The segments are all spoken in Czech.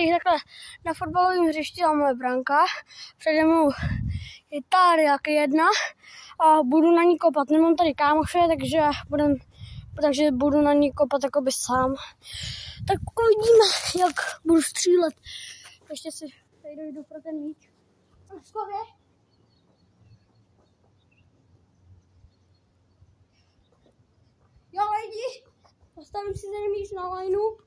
tady takhle na fotbalovém hřišti, tam moje branka, přede mnou je Táriak 1 a budu na ní kopat. Nemám tady kámoše, takže budu na ní kopat jakoby sám. Tak uvidíme, jak budu střílet. Ještě si tady dojdu pro ten míč. Skvěle. Jo lidi, postavím si ten míč na lineu.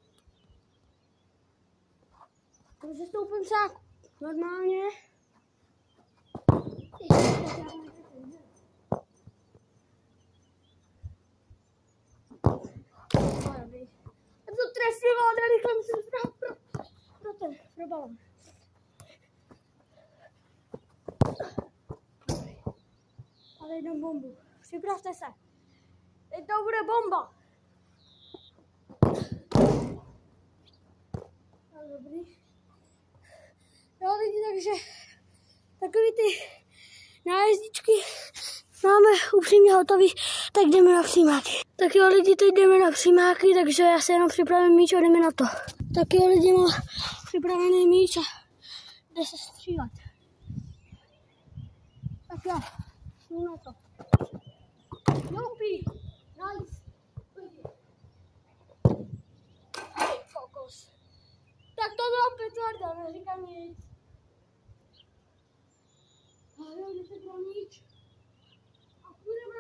Takže stoupím se normálně. Já to trefím, ale rychle musím zbrát pro balon. Ale jednou bombu. Připravte se. Teď to bude bomba. Dobrý. Jo lidi, takže takový ty nájezdičky máme upřímně hotový, tak jdeme na přímáky. Tak jo lidi, teď jdeme na přímáky, takže já si jenom připravím míč a jdeme na to. Tak jo lidi, mám připravený míč a jde se střílet. Tak jo, jdu na to. Joupí, nice. Hej, kokos. Tak to bylo petvarda, neříkám nic. A jo, jde se pro míč. A půjdeme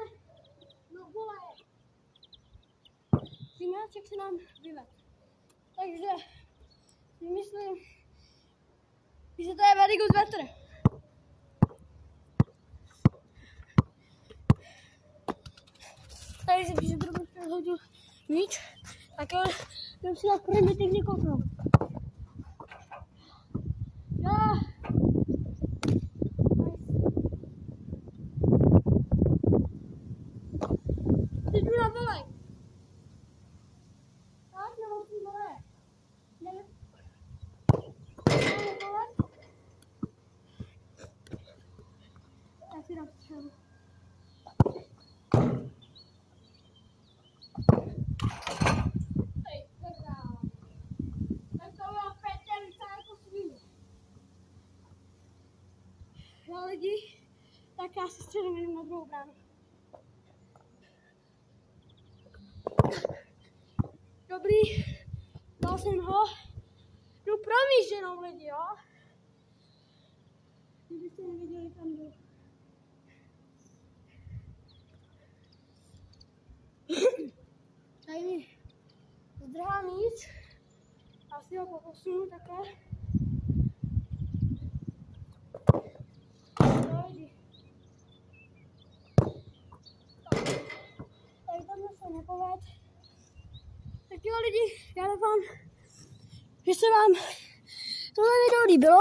do vole. Přímáček se nám vyved. Takže si myslím, že to je very good weather. Tady se píše trochu přehodil míč, tak jo, jdem si na primitivně kouknout. Jo. Teď jdu na volej. Tak, nebo si volej. Jdeme volej. Já si dám střelu. No lidi, tak já si středem jdem na druhou bránu. Dobrý, dal jsem ho. Jdu promíšenou lidi, jo? Kdybyste neviděli, kam jdu. Tady mi zdrhá míč. Já si ho posunu takhle. Tady tamhle se nepoved. Tak jo lidi, já doufám, že se vám tohle video líbilo.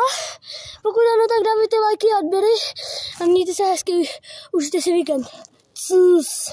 Pokud ano, tak dávajte lajky a odběry a mějte se hezky, užijte si víkend. Cus.